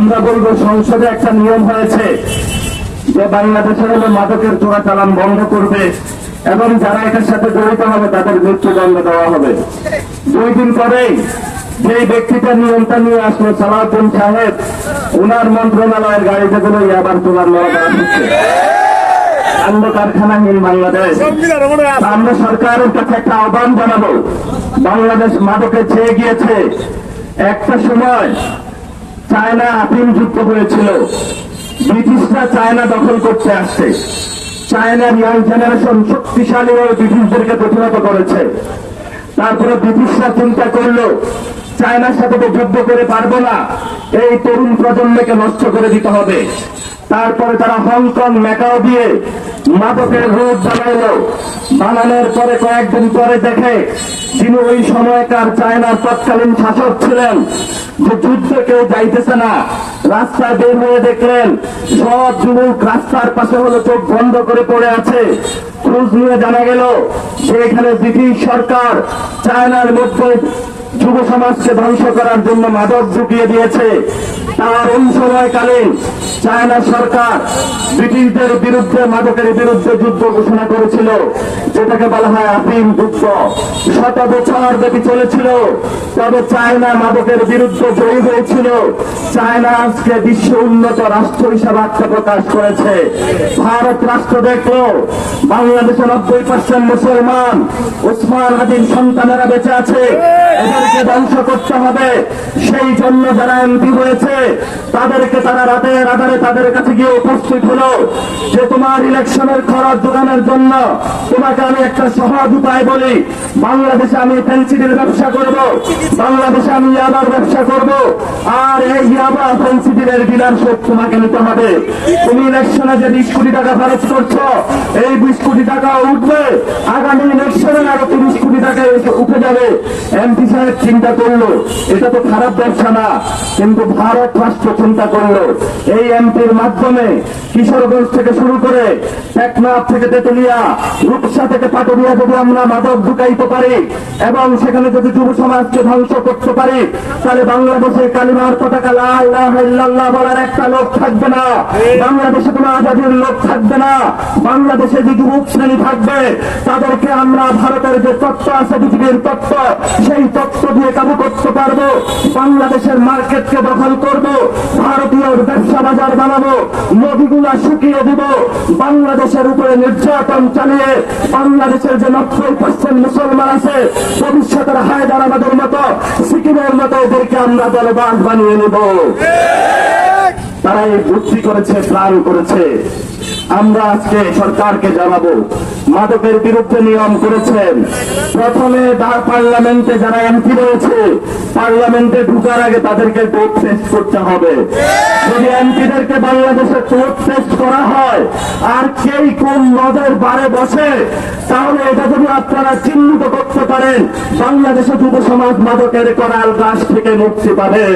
আমরা বলবো সংসদে একটা নিয়ম হয়েছে যে বাংলাদেশের হলো মাদকের চোরাচালান বন্ধ করবে এবং যারা এটার সাথে জড়িত হবে তাদের মৃত্যুদণ্ড দেওয়া হবে। 2 দিন পরেই যে ব্যক্তিটা নিয়মটা নিয়ে আসলো সালাউদ্দিন সাহেব, ওনার মন্ত্রণালয়ের গাড়িতে গুলো আবার তোলার লড়া হচ্ছে। কাণ্ড কারখানাহীন বাংলাদেশ। আমরা সরকারের কাছে একটা আহ্বান জানাবো, বাংলাদেশ মাদকে ছেয়ে গিয়েছে। একটা সময় চায়না আফিম যুদ্ধ হয়েছিল, ব্রিটিশরা চায়না দখল করতে আসছে, চায়নার ইয়াং জেনারেশন শক্তিশালী হয়ে ব্রিটিশদেরকে প্রতিহত করেছে। তারপরে ব্রিটিশরা চিন্তা করলো চায়নার সাথে তো যুদ্ধ করে পারবো না, এই তরুণ প্রজন্মকে নষ্ট করে দিতে হবে। তারপরে তারা হংকং ম্যাকাও দিয়ে মাদকের রোড বানাইলো। বানানোর পরে কয়েকদিন পরে দেখে যিনি ওই সময়কার চায়নার তৎকালীন শাসক ছিলেন যে যুদ্ধে কেউ যাইতেছে না, রাস্তায় বের হয়ে দেখলেন সব যুবক রাস্তার পাশে হলো চোখ বন্ধ করে পড়ে আছে। খোঁজ নিয়ে জানা গেল যে এখানে ব্রিটিশ সরকার চায়নার মধ্যে যুব সমাজকে ধ্বংস করার জন্য মাদক ঢুকিয়ে দিয়েছে। তার ওই সময়কালীন চায়না সরকার ব্রিটিশদের বিরুদ্ধে মাদকের বিরুদ্ধে যুদ্ধ ঘোষণা করেছিল, যেটাকে বলা হয় আফিম যুদ্ধ। 100 বছর ব্যাপী চলেছিল, তবে চায়না মাদকের বিরুদ্ধে জয়ী হয়েছিল। চায়না আজকে বিশ্ব উন্নত রাষ্ট্র হিসাবে আত্মপ্রকাশ করেছে। ভারত রাষ্ট্র দেখলো বাংলাদেশে 90% মুসলমান, ওসমান হাদির সন্তানেরা বেঁচে আছে, এদেরকে ধ্বংস করতে হবে। সেই জন্য যারা এমপি হয়েছে তাদেরকে তারা রাতের আধারে তাদের কাছে গিয়ে উপস্থিত হলো যে তোমার ইলেকশনের খরচ যোগানোর জন্য তোমাকে আমি একটা সহজ উপায় বলি, বাংলাদেশে আমি ফেন্সিডির ব্যবসা করব, বাংলাদেশে আমি ইয়াবার ব্যবসা করব, আর এই ইয়াবা ফেন্সিডির ডিলারশিপ তোমাকে নিতে হবে। তুমি ইলেকশনে যে 20 কোটি টাকা খরচ করছো, এই 20 কোটি টাকা উঠবে, আগামী ইলেকশনে আরো 30 কোটি টাকা উঠে যাবে। এমপি সাহেব চিন্তা করলো এটা তো খারাপ ব্যবসা না, কিন্তু ভারত রাষ্ট্র চিন্তা করলো এই এমপির মাধ্যমে কিশোরগঞ্জ থেকে শুরু করে টেকনাফ থেকে তেতুলিয়া, রূপসা থেকে পাটুরিয়া যদি আমরা মাদক ঢুকাইতে পারি এবং সেখানে যদি যুব সমাজকে ধ্বংস করতে পারি, তাহলে বাংলাদেশে কালিমার পতাকা লা ইলাহা ইল্লাল্লাহ বলার একটা লোক থাকবে না, বাংলাদেশে কোনো আজাদির লোক থাকবে না। বাংলাদেশে যে যুবক শ্রেণী থাকবে তাদেরকে আমরা ভারতের যে তত্ত্ব আছে, পৃথিবীর তত্ত্ব, সেই তত্ত্ব দিয়ে কাবু করতে পারবো। বাংলাদেশের মার্কেটকে দখল করব, ভারতীয় ব্যবসা বাজার বানাবো, নদীগুলা শুকিয়ে দিব, বাংলাদেশের উপরে নির্যাতন চালিয়ে বাংলাদেশের যে 90% মুসলমান আছে ভবিষ্যতের হায়দ্রাবাদের মতো, সিকিমের মতো এদেরকে আমরা দলবাস বানিয়ে নেব। তারা এই বুদ্ধি করেছে, প্ল্যান করেছে। আমরা আজকে সরকারকে জানাবো, মাদকের বিরুদ্ধে নিয়ম করেছেন। প্রথমে পার্লামেন্টে যারা এমপি রয়েছে, পার্লামেন্টে ঢুকার আগে তাদেরকে টোপ টেস্ট করতে হবে। যদি এমপিদেরকে বাংলাদেশে টোপ টেস্ট করা হয় আর কেই কোন মদের বারে বসে, তাহলে এটা যদি আপনারা চিহ্নিত করতে পারেন, বাংলাদেশে যুব সমাজ মাদকের করাল গাছ থেকে মুক্তি পাবে।